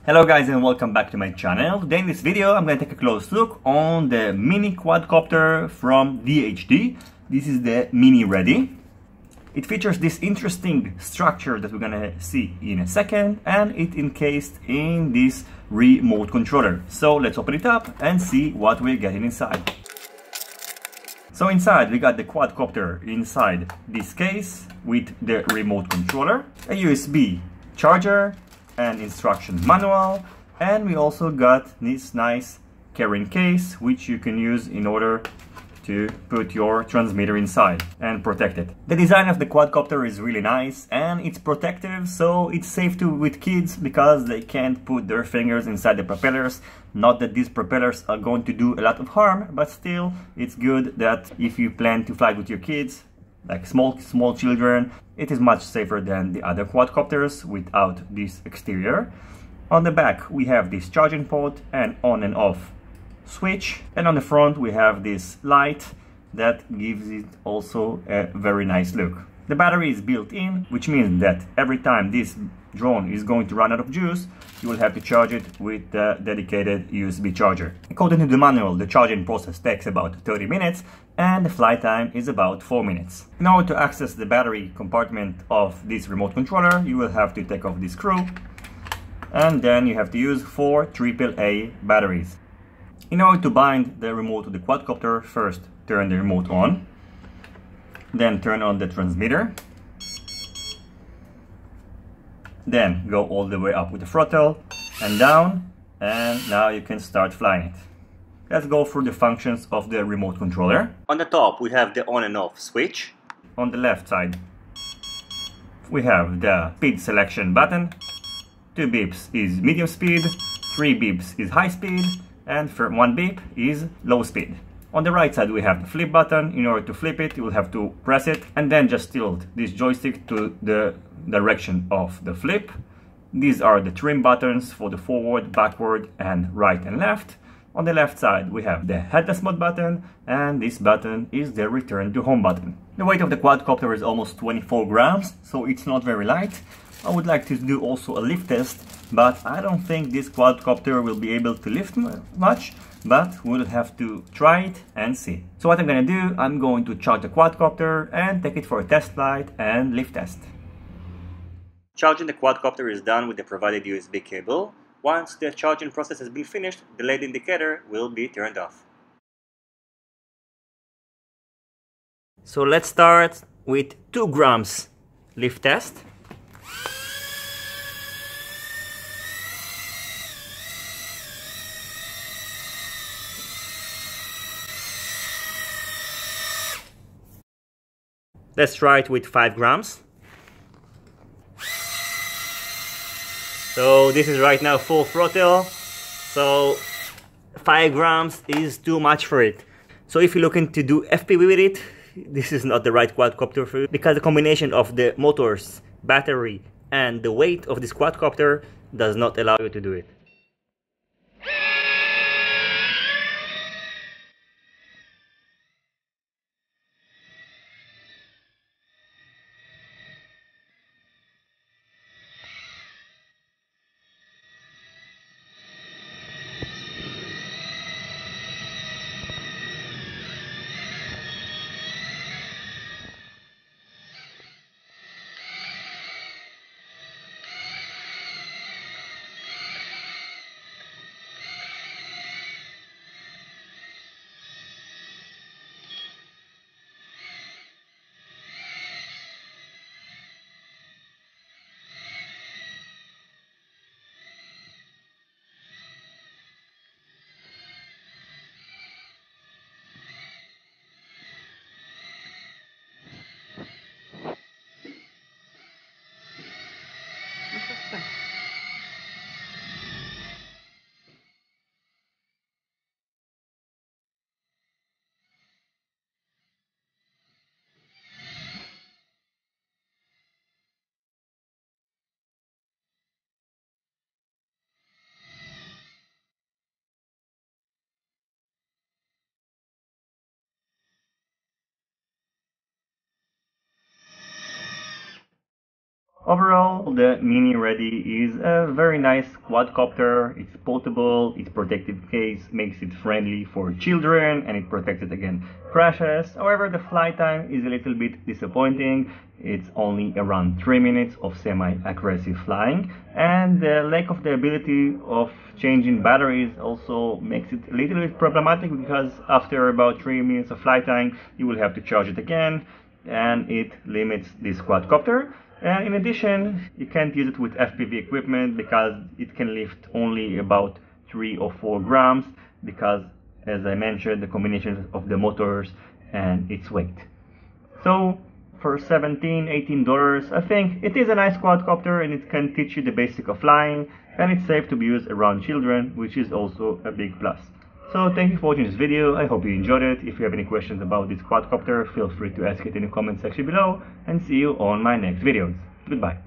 Hello guys and welcome back to my channel. Today in this video I'm going to take a close look on the mini quadcopter from DHD. This is the mini Reddie. It features this interesting structure that we're going to see in a second, and it encased in this remote controller. So let's open it up and see what we're getting inside. So inside we got the quadcopter inside this case with the remote controller, a USB charger, an instruction manual, and we also got this nice carrying case which you can use in order to put your transmitter inside and protect it. The design of the quadcopter is really nice and it's protective, so it's safe with kids because they can't put their fingers inside the propellers. Not that these propellers are going to do a lot of harm, but still it's good that if you plan to fly with your kids, like small children, it is much safer than the other quadcopters without this exterior. On the back we have this charging port and on and off switch, and on the front we have this light that gives it also a very nice look. The battery is built in, which means that every time this drone is going to run out of juice, you will have to charge it with the dedicated USB charger. According to the manual, the charging process takes about 30 minutes and the flight time is about 4 minutes. In order to access the battery compartment of this remote controller, you will have to take off this screw, and then you have to use 4 AAA batteries. In order to bind the remote to the quadcopter, first turn the remote on, then turn on the transmitter, then go all the way up with the throttle and down, and now you can start flying it. Let's go through the functions of the remote controller. On the top we have the on and off switch. On the left side we have the speed selection button. 2 beeps is medium speed, 3 beeps is high speed, and 1 beep is low speed. On the right side we have the flip button. In order to flip it, you will have to press it and then just tilt this joystick to the direction of the flip. These are the trim buttons for the forward, backward, and right and left. On the left side we have the Headless Mode button, and this button is the return to home button. The weight of the quadcopter is almost 24 grams, so it's not very light. I would like to do also a lift test, but I don't think this quadcopter will be able to lift much, but we'll have to try it and see. So what I'm going to do, I'm going to charge the quadcopter and take it for a test flight and lift test. Charging the quadcopter is done with the provided USB cable. Once the charging process has been finished, the LED indicator will be turned off. So let's start with 2 grams lift test. Let's try it with 5 grams. So this is right now full throttle, so 5 grams is too much for it. So if you're looking to do FPV with it, this is not the right quadcopter for you, because the combination of the motors, battery, and the weight of this quadcopter does not allow you to do it. Overall, the Mini Reddie is a very nice quadcopter. It's portable, its protective case makes it friendly for children, and it protects it against crashes. However, the flight time is a little bit disappointing. It's only around 3 minutes of semi-aggressive flying, and the lack of the ability of changing batteries also makes it a little bit problematic, because after about 3 minutes of flight time you will have to charge it again, and it limits this quadcopter. And in addition, you can't use it with FPV equipment because it can lift only about 3 or 4 grams, because, as I mentioned, the combination of the motors and its weight. So for $17–18, I think it is a nice quadcopter, and it can teach you the basic of flying, and it's safe to be used around children, which is also a big plus. So thank you for watching this video. I hope you enjoyed it. If you have any questions about this quadcopter, feel free to ask it in the comment section below, and see you on my next videos. Goodbye.